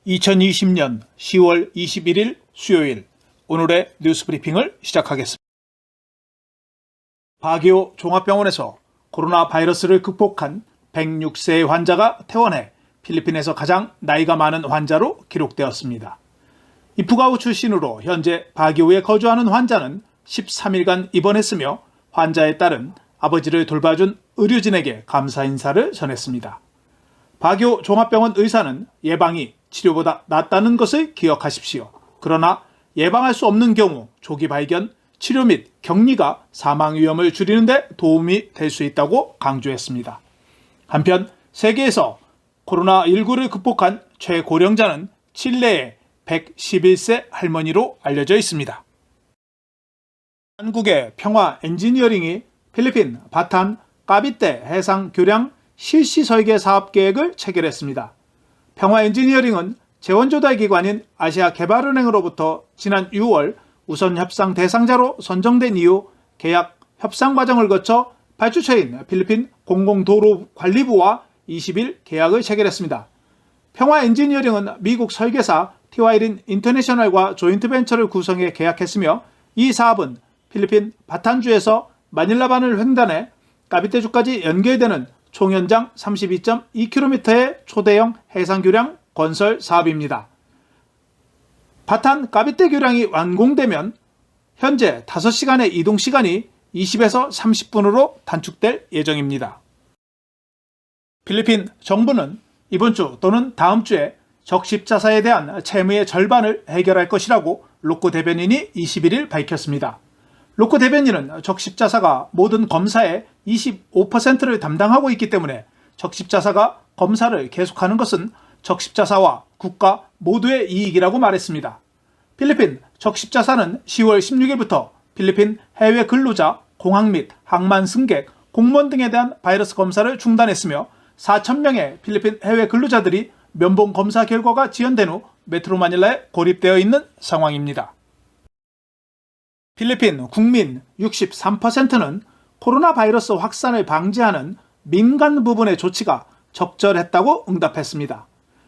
2020년 10월 21일 수요일 오늘의 뉴스 브리핑을 시작하겠습니다. 바기오 종합병원에서 코로나 바이러스를 극복한 106세의 환자가 퇴원해 필리핀에서 가장 나이가 많은 환자로 기록되었습니다. 이프가우 출신으로 현재 바기오에 거주하는 환자는 13일간 입원했으며 환자에 따른 아버지를 돌봐준 의료진에게 감사 인사를 전했습니다. 바기오 종합병원 의사는 예방이 치료보다 낫다는 것을 기억하십시오. 그러나 예방할 수 없는 경우 조기 발견, 치료 및 격리가 사망 위험을 줄이는 데 도움이 될 수 있다고 강조했습니다. 한편 세계에서 코로나19를 극복한 최고령자는 칠레의 111세 할머니로 알려져 있습니다. 한국의 평화 엔지니어링이 필리핀 바탄 까비떼 해상 교량 실시 설계 사업 계획을 체결했습니다. 평화 엔지니어링은 재원조달 기관인 아시아개발은행으로부터 지난 6월 우선 협상 대상자로 선정된 이후 계약 협상 과정을 거쳐 발주처인 필리핀 공공도로관리부와 20일 계약을 체결했습니다. 평화 엔지니어링은 미국 설계사 TY린 인터내셔널과 조인트 벤처를 구성해 계약했으며 이 사업은 필리핀 바탄주에서 마닐라반을 횡단해 까비떼주까지 연결되는 총 연장 32.2km의 초대형 해상교량 건설 사업입니다. 바탄 까비떼 교량이 완공되면 현재 5시간의 이동시간이 20에서 30분으로 단축될 예정입니다. 필리핀 정부는 이번 주 또는 다음 주에 적십자사에 대한 채무의 절반을 해결할 것이라고 로코 대변인이 21일 밝혔습니다. 로코 대변인은 적십자사가 모든 검사의 25%를 담당하고 있기 때문에 적십자사가 검사를 계속하는 것은 적십자사와 국가 모두의 이익이라고 말했습니다. 필리핀 적십자사는 10월 16일부터 필리핀 해외 근로자, 공항 및 항만 승객, 공무원 등에 대한 바이러스 검사를 중단했으며 4,000명의 필리핀 해외 근로자들이 면봉 검사 결과가 지연된 후 메트로 마닐라에 고립되어 있는 상황입니다. 필리핀 국민 63%는 코로나 바이러스 확산을 방지하는 민간 부분의 조치가 적절했다고 응답했습니다.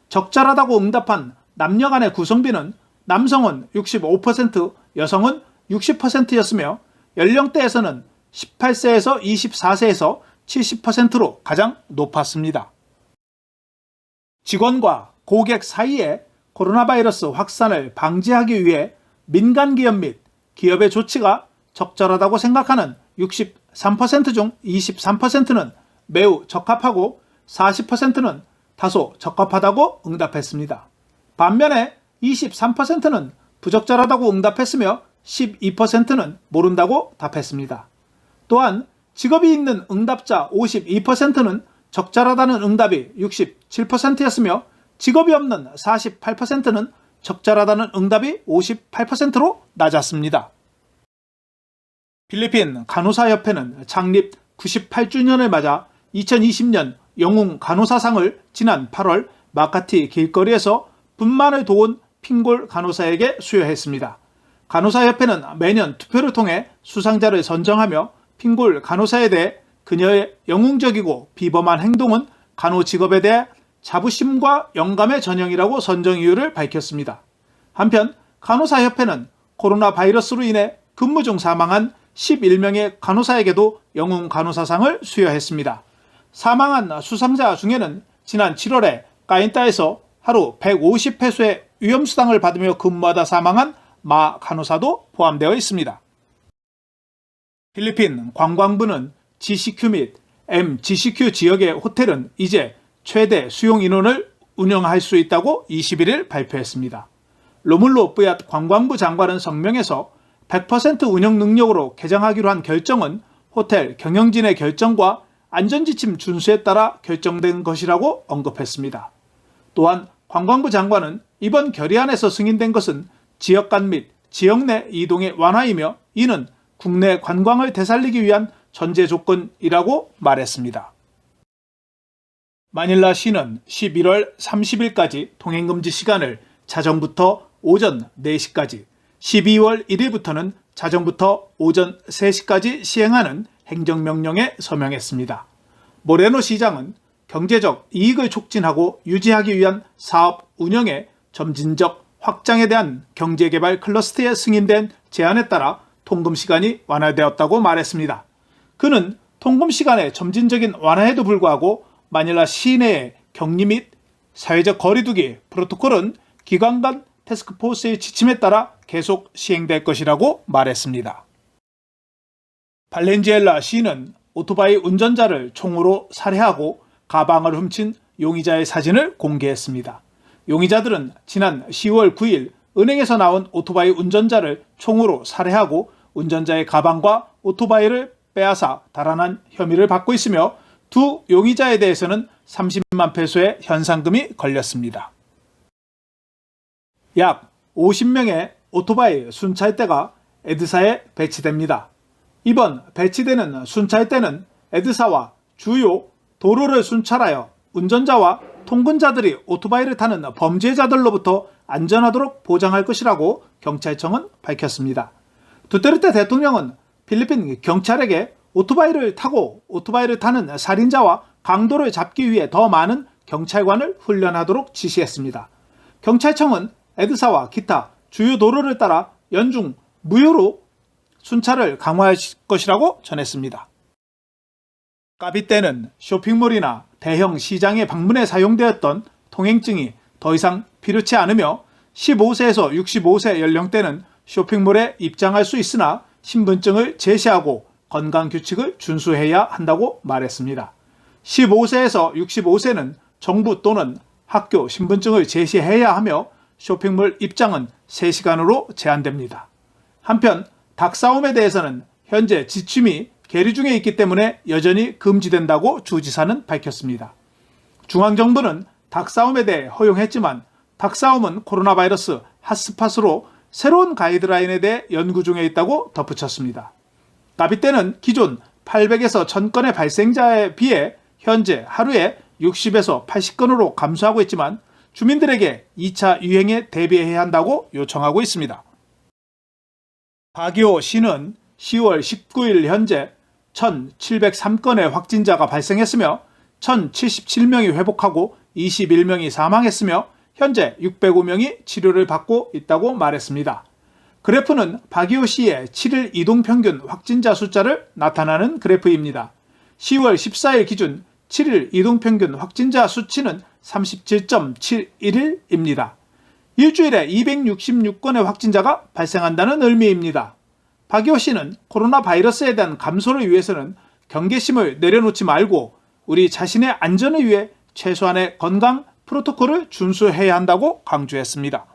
적절하다고 응답한 남녀 간의 구성비는 남성은 65%, 여성은 60%였으며 연령대에서는 18세에서 24세에서 70%로 가장 높았습니다. 직원과 고객 사이에 코로나 바이러스 확산을 방지하기 위해 민간 기업 및 기업의 조치가 적절하다고 생각하는 63% 중 23%는 매우 적합하고 40%는 다소 적합하다고 응답했습니다. 반면에 23%는 부적절하다고 응답했으며 12%는 모른다고 답했습니다. 또한 직업이 있는 응답자 52%는 적절하다는 응답이 67%였으며 직업이 없는 48%는 적절하다는 응답이 58%로 낮았습니다. 필리핀 간호사협회는 창립 98주년을 맞아 2020년 영웅 간호사상을 지난 8월 마카티 길거리에서 분만을 도운 핑골 간호사에게 수여했습니다. 간호사협회는 매년 투표를 통해 수상자를 선정하며 핑골 간호사에 대해 그녀의 영웅적이고 비범한 행동은 간호 직업에 대해 자부심과 영감의 전형이라고 선정 이유를 밝혔습니다. 한편 간호사협회는 코로나 바이러스로 인해 근무 중 사망한 11명의 간호사에게도 영웅 간호사상을 수여했습니다. 사망한 수상자 중에는 지난 7월에 까인따에서 하루 150회수의 위험수당을 받으며 근무하다 사망한 마 간호사도 포함되어 있습니다. 필리핀 관광부는 GCQ 및 MGCQ 지역의 호텔은 이제 최대 수용 인원을 운영할 수 있다고 21일 발표했습니다. 로물로 뿌얏 관광부 장관은 성명에서 100% 운영 능력으로 개장하기로 한 결정은 호텔 경영진의 결정과 안전지침 준수에 따라 결정된 것이라고 언급했습니다. 또한 관광부 장관은 이번 결의안에서 승인된 것은 지역 간 및 지역 내 이동의 완화이며 이는 국내 관광을 되살리기 위한 전제 조건이라고 말했습니다. 마닐라시는 11월 30일까지 통행금지 시간을 자정부터 오전 4시까지, 12월 1일부터는 자정부터 오전 3시까지 시행하는 행정명령에 서명했습니다. 모레노 시장은 경제적 이익을 촉진하고 유지하기 위한 사업 운영에 점진적 확장에 대한 경제개발 클러스터에 승인된 제안에 따라 통금시간이 완화되었다고 말했습니다. 그는 통금시간의 점진적인 완화에도 불구하고 마닐라 시내의 격리 및 사회적 거리두기 프로토콜은 기관 간 태스크포스의 지침에 따라 계속 시행될 것이라고 말했습니다. 발렌지엘라 시는 오토바이 운전자를 총으로 살해하고 가방을 훔친 용의자의 사진을 공개했습니다. 용의자들은 지난 10월 9일 은행에서 나온 오토바이 운전자를 총으로 살해하고 운전자의 가방과 오토바이를 빼앗아 달아난 혐의를 받고 있으며 두 용의자에 대해서는 30만 페소의 현상금이 걸렸습니다. 약 50명의 오토바이 순찰대가 에드사에 배치됩니다. 이번 배치되는 순찰대는 에드사와 주요 도로를 순찰하여 운전자와 통근자들이 오토바이를 타는 범죄자들로부터 안전하도록 보장할 것이라고 경찰청은 밝혔습니다. 두테르테 대통령은 필리핀 경찰에게 오토바이를 타는 살인자와 강도를 잡기 위해 더 많은 경찰관을 훈련하도록 지시했습니다. 경찰청은 에드사와 기타 주요 도로를 따라 연중 무휴로 순찰을 강화할 것이라고 전했습니다. 까비떼는 쇼핑몰이나 대형 시장의 방문에 사용되었던 통행증이 더 이상 필요치 않으며 15세에서 65세 연령대는 쇼핑몰에 입장할 수 있으나 신분증을 제시하고 건강규칙을 준수해야 한다고 말했습니다. 15세에서 65세는 정부 또는 학교 신분증을 제시해야 하며 쇼핑몰 입장은 3시간으로 제한됩니다. 한편 닭싸움에 대해서는 현재 지침이 계류 중에 있기 때문에 여전히 금지된다고 주지사는 밝혔습니다. 중앙정부는 닭싸움에 대해 허용했지만 닭싸움은 코로나 바이러스 핫스팟으로 새로운 가이드라인에 대해 연구 중에 있다고 덧붙였습니다. 까비떼는 기존 800에서 1000건의 발생자에 비해 현재 하루에 60에서 80건으로 감소하고 있지만 주민들에게 2차 유행에 대비해야 한다고 요청하고 있습니다. 바기오 시는 10월 19일 현재 1703건의 확진자가 발생했으며 1077명이 회복하고 21명이 사망했으며 현재 605명이 치료를 받고 있다고 말했습니다. 그래프는 바기오시의 7일 이동평균 확진자 숫자를 나타내는 그래프입니다. 10월 14일 기준 7일 이동평균 확진자 수치는 37.71일입니다. 일주일에 266건의 확진자가 발생한다는 의미입니다. 바기오시는 코로나 바이러스에 대한 감소를 위해서는 경계심을 내려놓지 말고 우리 자신의 안전을 위해 최소한의 건강 프로토콜을 준수해야 한다고 강조했습니다.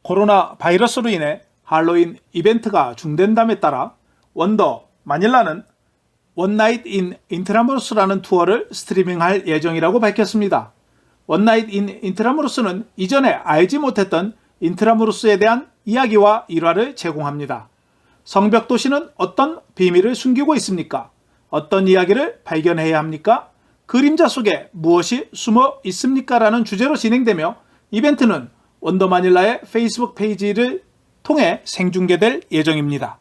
코로나 바이러스로 인해 할로윈 이벤트가 중단됨에 따라 원더 마닐라는 원나잇 인 인트라무로스라는 투어를 스트리밍할 예정이라고 밝혔습니다. 원나잇 인 인트라무로스는 이전에 알지 못했던 인트라무로스에 대한 이야기와 일화를 제공합니다. 성벽도시는 어떤 비밀을 숨기고 있습니까? 어떤 이야기를 발견해야 합니까? 그림자 속에 무엇이 숨어 있습니까? 라는 주제로 진행되며 이벤트는 원더 마닐라의 페이스북 페이지를 통해 생중계될 예정입니다.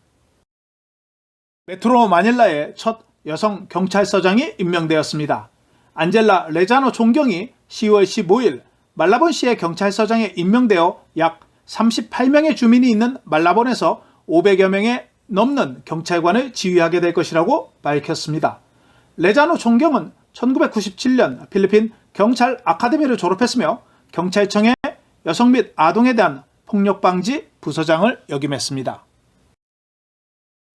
메트로 마닐라의 첫 여성 경찰서장이 임명되었습니다. 안젤라 레자노 총경이 10월 15일 말라본시의 경찰서장에 임명되어 약 38명의 주민이 있는 말라본에서 500여 명의 넘는 경찰관을 지휘하게 될 것이라고 밝혔습니다. 레자노 총경은 1997년 필리핀 경찰 아카데미를 졸업했으며 경찰청의 여성 및 아동에 대한 폭력방지 부서장을 역임했습니다.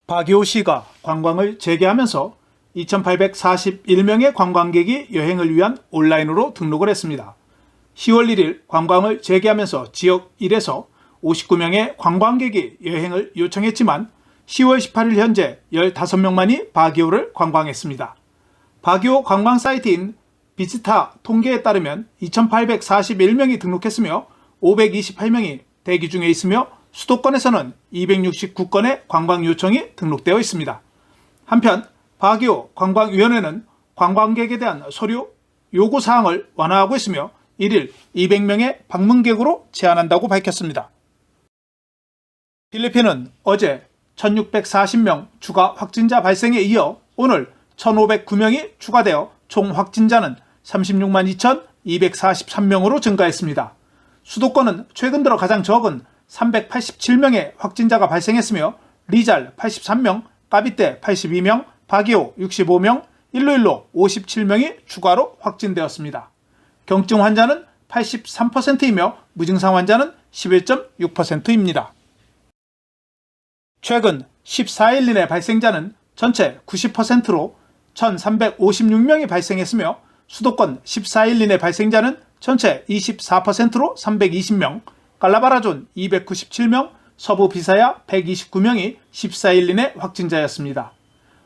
바기오시가 관광을 재개하면서 2841명의 관광객이 여행을 위한 온라인으로 등록을 했습니다. 10월 1일 관광을 재개하면서 지역 1에서 59명의 관광객이 여행을 요청했지만 10월 18일 현재 15명만이 바기오를 관광했습니다. 바기오 관광 사이트인 비스타 통계에 따르면 2841명이 등록했으며 528명이 대기 중에 있으며 수도권에서는 269건의 관광 요청이 등록되어 있습니다. 한편 바기오 관광위원회는 관광객에 대한 서류 요구사항을 완화하고 있으며 1일 200명의 방문객으로 제한한다고 밝혔습니다. 필리핀은 어제 1640명 추가 확진자 발생에 이어 오늘 1509명이 추가되어 총 확진자는 36만 2243명으로 증가했습니다. 수도권은 최근 들어 가장 적은 387명의 확진자가 발생했으며 리잘 83명, 까비떼 82명, 바기오 65명, 일로일로 57명이 추가로 확진되었습니다. 경증 환자는 83%이며 무증상 환자는 11.6%입니다. 최근 14일 이내 발생자는 전체 90%로 1,356명이 발생했으며 수도권 14일 이내 발생자는 전체 24%로 320명, 갈라바라존 297명, 서부 비사야 129명이 14일 이내 확진자였습니다.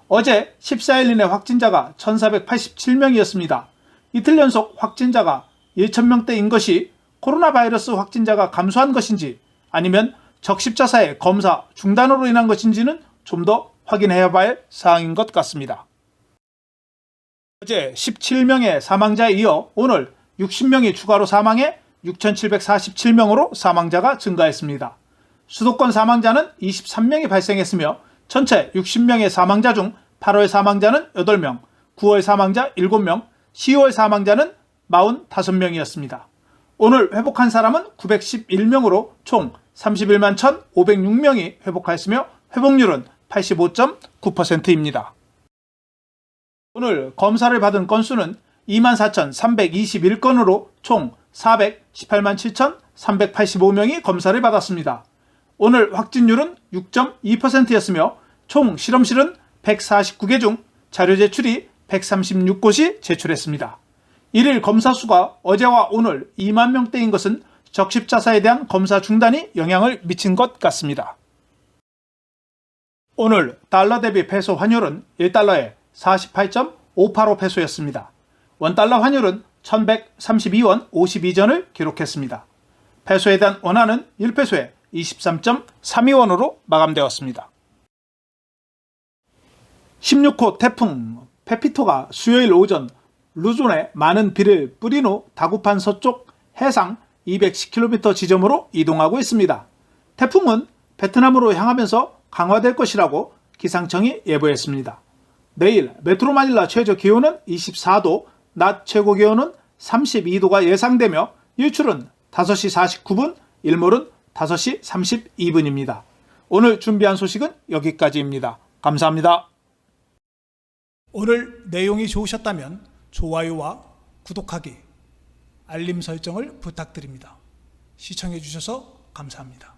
어제 14일 이내 확진자가 1,487명이었습니다. 이틀 연속 확진자가 1,000명대인 것이 코로나 바이러스 확진자가 감소한 것인지 아니면 적십자사의 검사 중단으로 인한 것인지는 좀 더 확인해야 할 사항인 것 같습니다. 어제 17명의 사망자에 이어 오늘 60명이 추가로 사망해 6,747명으로 사망자가 증가했습니다. 수도권 사망자는 23명이 발생했으며 전체 60명의 사망자 중 8월 사망자는 8명, 9월 사망자 7명, 10월 사망자는 45명이었습니다. 오늘 회복한 사람은 911명으로 총 31만 1,506명이 회복하였으며 회복률은 85.9%입니다. 오늘 검사를 받은 건수는 24,321건으로 총 418만 7,385명이 검사를 받았습니다. 오늘 확진율은 6.2%였으며 총 실험실은 149개 중 자료 제출이 136곳이 제출했습니다. 일일 검사 수가 어제와 오늘 2만 명대인 것은 적십자사에 대한 검사 중단이 영향을 미친 것 같습니다. 오늘 달러 대비 페소 환율은 1달러에 48.585 페소였습니다. 원달러 환율은 1132원 52전을 기록했습니다. 페소에 대한 원화는 1페소에 23.32원으로 마감되었습니다. 16호 태풍 페피토가 수요일 오전 루존에 많은 비를 뿌린 후 다구판 서쪽 해상 210km 지점으로 이동하고 있습니다. 태풍은 베트남으로 향하면서 강화될 것이라고 기상청이 예보했습니다. 내일 메트로 마닐라 최저 기온은 24도, 낮 최고 기온은 32도가 예상되며 일출은 5시 49분, 일몰은 5시 32분입니다. 오늘 준비한 소식은 여기까지입니다. 감사합니다. 오늘 내용이 좋으셨다면 좋아요와 구독하기, 알림 설정을 부탁드립니다. 시청해 주셔서 감사합니다.